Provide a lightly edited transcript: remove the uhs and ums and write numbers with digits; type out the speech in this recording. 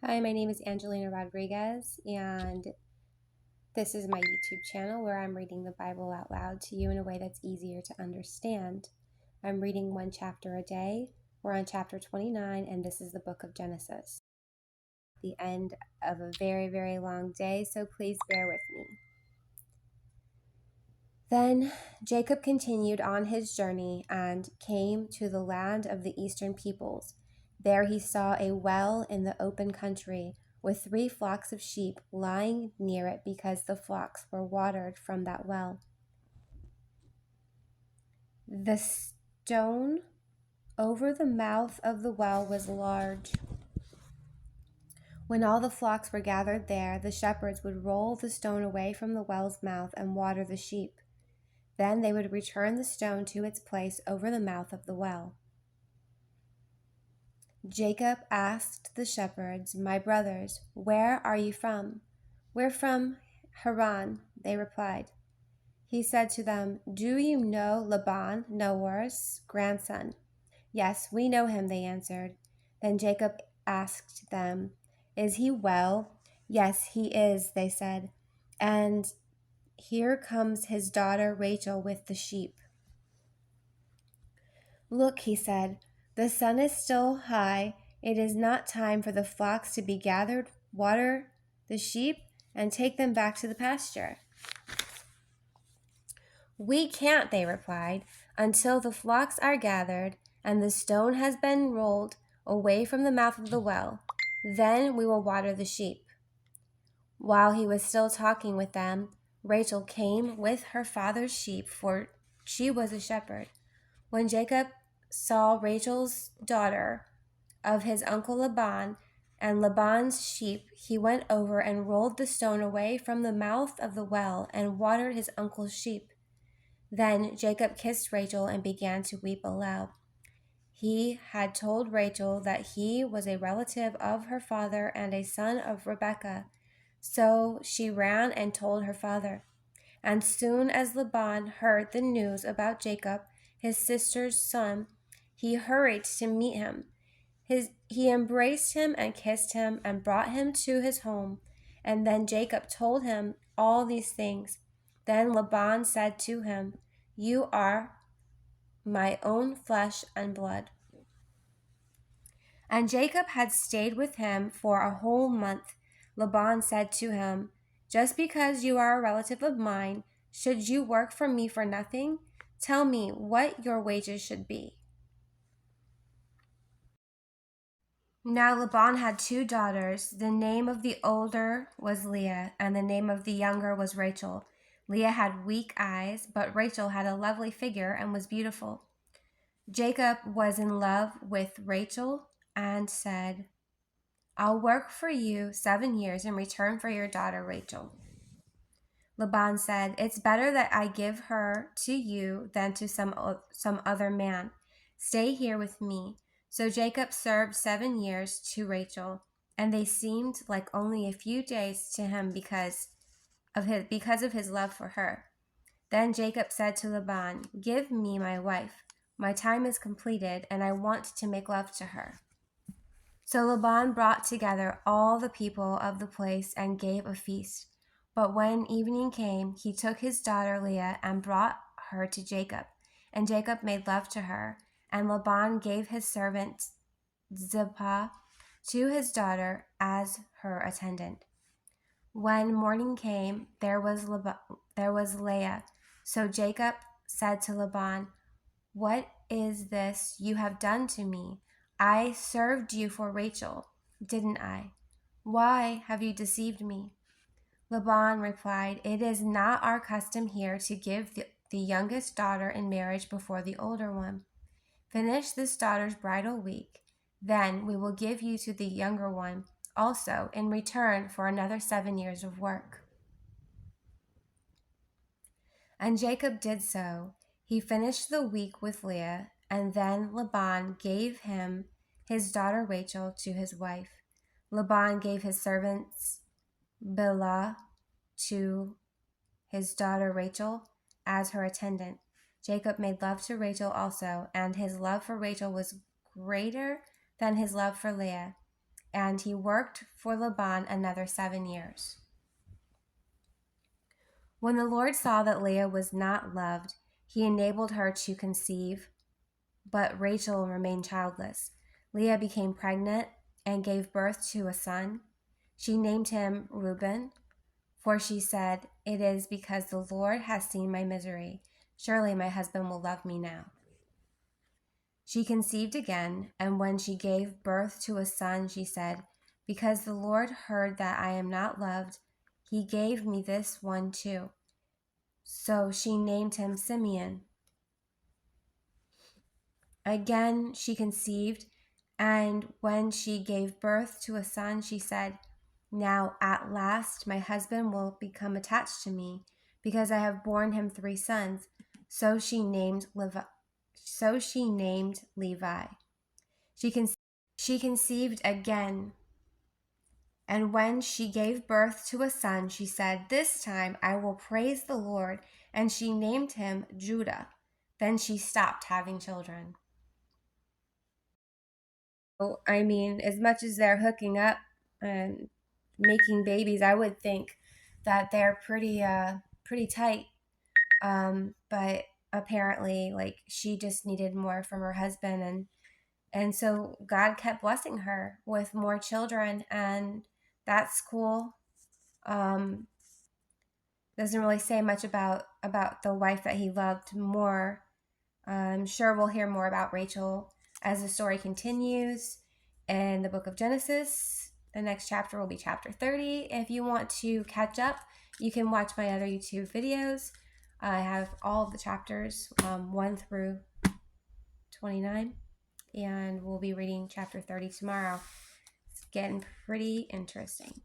Hi, my name is Angelina Rodriguez, and this is my YouTube channel where I'm reading the Bible out loud to you in a way that's easier to understand. I'm reading one chapter a day. We're on chapter 29, and this is the book of Genesis. The end of a very, very long day, so please bear with me. Then Jacob continued on his journey and came to the land of the eastern peoples. There he saw a well in the open country, with 3 flocks of sheep lying near it because the flocks were watered from that well. The stone over the mouth of the well was large. When all the flocks were gathered there, the shepherds would roll the stone away from the well's mouth and water the sheep. Then they would return the stone to its place over the mouth of the well. Jacob asked the shepherds, "My brothers, where are you from?" "We're from Haran," they replied. He said to them, "Do you know Laban, Nahor's grandson?" "Yes, we know him," they answered. Then Jacob asked them, "Is he well?" "Yes, he is," they said. "And here comes his daughter Rachel with the sheep." "Look," he said, "the sun is still high. It is not time for the flocks to be gathered. Water the sheep and take them back to the pasture." "We can't," they replied, "until the flocks are gathered and the stone has been rolled away from the mouth of the well. Then we will water the sheep." While he was still talking with them, Rachel came with her father's sheep, for she was a shepherd. When Jacob saw Rachel's daughter of his uncle Laban and Laban's sheep, he went over and rolled the stone away from the mouth of the well and watered his uncle's sheep. Then Jacob kissed Rachel and began to weep aloud. He had told Rachel that he was a relative of her father and a son of Rebekah. So she ran and told her father. And soon as Laban heard the news about Jacob, his sister's son, he hurried to meet him. He embraced him and kissed him and brought him to his home. And then Jacob told him all these things. Then Laban said to him, "You are my own flesh and blood." And Jacob had stayed with him for a whole month. Laban said to him, "Just because you are a relative of mine, should you work for me for nothing? Tell me what your wages should be." Now Laban had 2 daughters. The name of the older was Leah, and the name of the younger was Rachel. Leah had weak eyes, but Rachel had a lovely figure and was beautiful. Jacob was in love with Rachel and said, "I'll work for you 7 years in return for your daughter Rachel." Laban said, "It's better that I give her to you than to some other man. Stay here with me." So Jacob served 7 years to Rachel, and they seemed like only a few days to him because of his love for her. Then Jacob said to Laban, "Give me my wife. My time is completed, and I want to make love to her." So Laban brought together all the people of the place and gave a feast. But when evening came, he took his daughter Leah and brought her to Jacob. And Jacob made love to her. And Laban gave his servant Zilpah to his daughter as her attendant. When morning came, there was Leah. So Jacob said to Laban, "What is this you have done to me? I served you for Rachel, didn't I? Why have you deceived me?" Laban replied, "It is not our custom here to give the youngest daughter in marriage before the older one. Finish this daughter's bridal week. Then we will give you to the younger one also in return for another 7 years of work." And Jacob did so. He finished the week with Leah, and then Laban gave him his daughter Rachel to his wife. Laban gave his servants Bilhah to his daughter Rachel as her attendant. Jacob made love to Rachel also, and his love for Rachel was greater than his love for Leah. and he worked for Laban another 7 years. When the Lord saw that Leah was not loved, he enabled her to conceive, but Rachel remained childless. Leah became pregnant and gave birth to a son. She named him Reuben, for she said, "It is because the Lord has seen my misery. Surely my husband will love me now." She conceived again, and when she gave birth to a son, she said, "Because the Lord heard that I am not loved, he gave me this one too." So she named him Simeon. Again she conceived, and when she gave birth to a son, she said, "Now at last my husband will become attached to me, because I have borne him 3 sons." So she named Levi. She conceived again, and when she gave birth to a son, she said, "This time I will praise the Lord," and she named him Judah. Then she stopped having children. So, I mean, as much as they're hooking up and making babies, I would think that they're pretty tight. But apparently, like, she just needed more from her husband, and so God kept blessing her with more children, and that's cool. Doesn't really say much about the wife that he loved more. I'm sure we'll hear more about Rachel as the story continues in the book of Genesis. The next chapter will be chapter 30. If you want to catch up, you can watch my other YouTube videos. I have all of the chapters, 1 through 29, and we'll be reading chapter 30 tomorrow. It's getting pretty interesting.